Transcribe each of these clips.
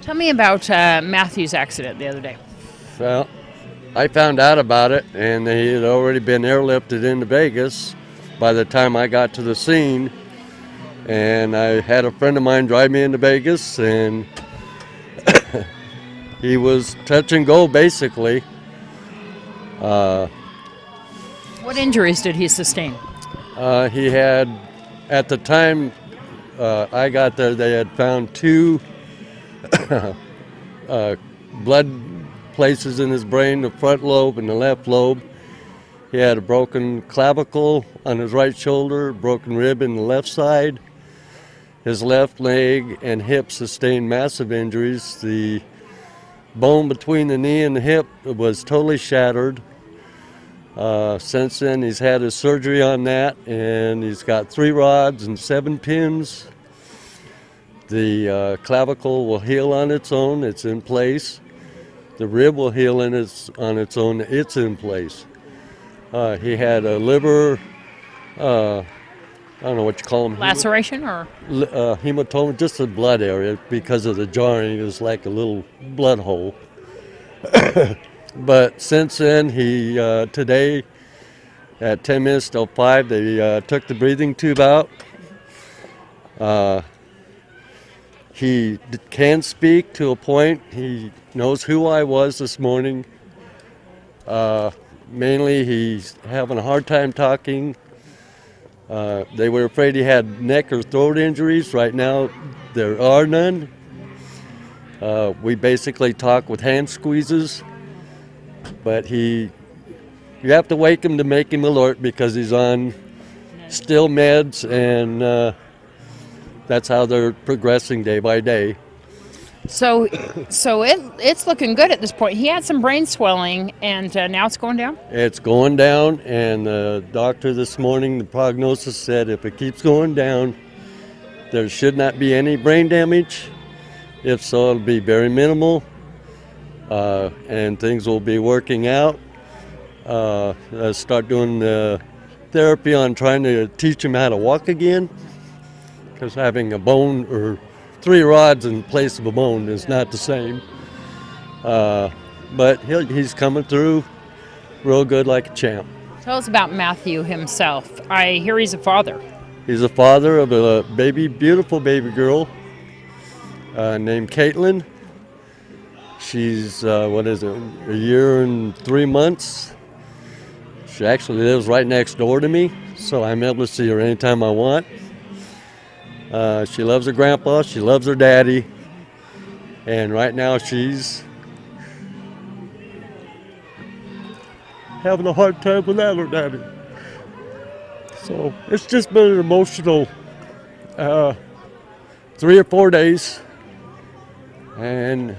Tell me about Matthew's accident the other day. Well, I found out about it, and he had already been airlifted into Vegas by the time I got to the scene. And I had a friend of mine drive me into Vegas, and he was touch and go, basically. What injuries did he sustain? He had, at the time I got there, they had found two blood places in his brain, the front lobe and the left lobe. He had a broken clavicle on his right shoulder, broken rib in the left side. His left leg and hip sustained massive injuries. The bone between the knee and the hip was totally shattered. Since then, he's had his surgery on that, and he's got 3 rods and 7 pins. The clavicle will heal on its own. It's in place. The rib will heal on its own. It's in place. He had a liver, I don't know what you call them. Laceration or? Hematoma, just the blood area because of the jarring. It was like a little blood hole. But since then, he today at 10 minutes till 5, they took the breathing tube out. He can speak to a point. He knows who I was this morning. Mainly, he's having a hard time talking. They were afraid he had neck or throat injuries. Right now, there are none. We basically talk with hand squeezes, but you have to wake him to make him alert because he's on still meds, and that's how they're progressing day by day. So it's looking good at this point. He had some brain swelling, and now it's going down? It's going down, and the doctor this morning, the prognosis said if it keeps going down, there should not be any brain damage. If so, it'll be very minimal, and things will be working out. Start doing therapy on trying to teach him how to walk again, because having a bone or 3 rods in place of a bone is not the same. But he's coming through real good like a champ. Tell us about Matthew himself. I hear he's a father. He's a father of a beautiful baby girl named Caitlin. She's, a year and 3 months. She actually lives right next door to me, so I'm able to see her anytime I want. She loves her grandpa, she loves her daddy, and right now she's having a hard time without her daddy. So it's just been an emotional 3 or 4 days, and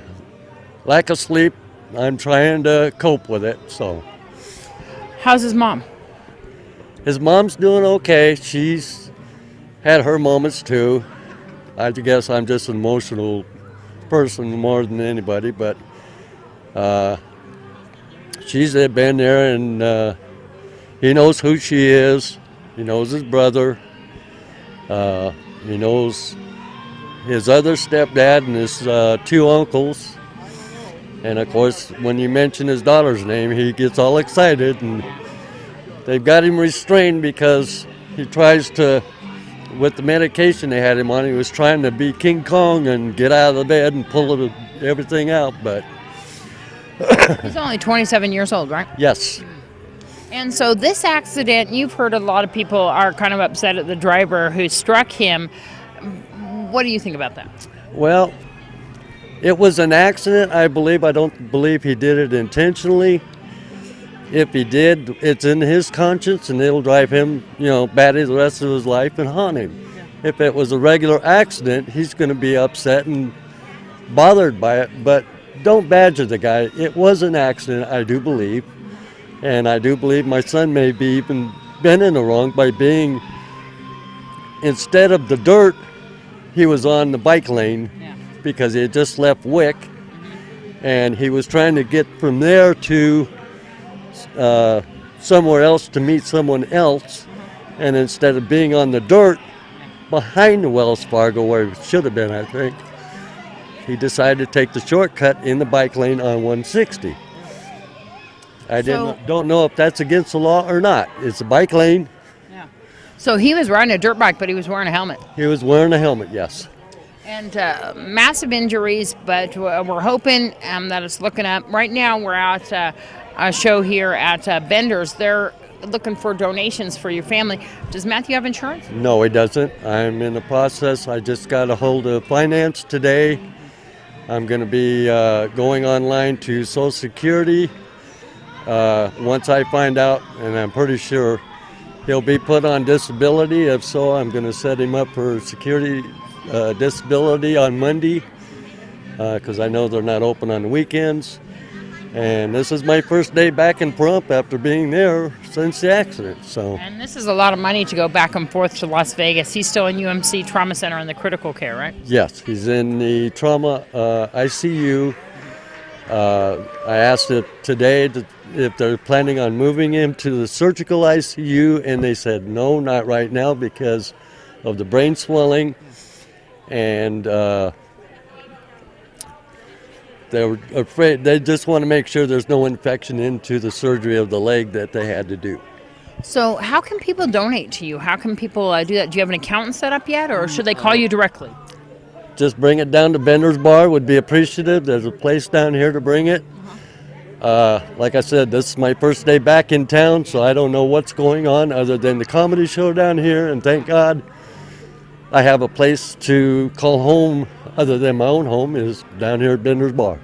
lack of sleep. I'm trying to cope with it. So, how's his mom? His mom's doing okay. She's had her moments too. I guess I'm just an emotional person more than anybody, but she's been there, and he knows who she is. He knows his brother. He knows his other stepdad and his 2 uncles. And of course, when you mention his daughter's name, he gets all excited, and they've got him restrained because he tries to, with the medication they had him on, he was trying to be King Kong and get out of the bed and pull everything out, but... He's only 27 years old, right? Yes. And so this accident, you've heard a lot of people are kind of upset at the driver who struck him. What do you think about that? Well, it was an accident, I believe. I don't believe he did it intentionally. If he did, it's in his conscience, and it'll drive him, batty the rest of his life and haunt him. Yeah. If it was a regular accident, he's going to be upset and bothered by it. But don't badger the guy. It was an accident, I do believe. And I do believe my son may be even been in the wrong by being, instead of the dirt, he was on the bike lane. Yeah. Because he had just left Wick, and he was trying to get from there to somewhere else to meet someone else, and instead of being on the dirt behind the Wells Fargo where he should have been, I think, he decided to take the shortcut in the bike lane on 160. I don't know if that's against the law or not. It's a bike lane. Yeah. So he was riding a dirt bike, but he was wearing a helmet. He was wearing a helmet, yes. And massive injuries, but we're hoping that it's looking up. Right now we're at a show here at Bender's. They're looking for donations for your family. Does Matthew have insurance? No, he doesn't. I'm in the process. I just got a hold of finance today. I'm going to be going online to Social Security. Once I find out, and I'm pretty sure he'll be put on disability. If so, I'm going to set him up for security disability on Monday because I know they're not open on the weekends. And this is my first day back in Pahrump after being there since the accident. And this is a lot of money to go back and forth to Las Vegas. He's still in UMC Trauma Center in the critical care, right? Yes, he's in the trauma ICU. I asked it today if they're planning on moving him to the surgical ICU, and they said no, not right now because of the brain swelling. And they're afraid. They just want to make sure there's no infection into the surgery of the leg that they had to do. So how can people donate to you? How can people do that? Do you have an account set up yet, or should they call you directly? Just bring it down to Bender's Bar. Would be appreciative. There's a place down here to bring it. Like I said, this is my first day back in town, so I don't know what's going on other than the comedy show down here, and thank God I have a place to call home other than my own home is down here at Bender's Bar.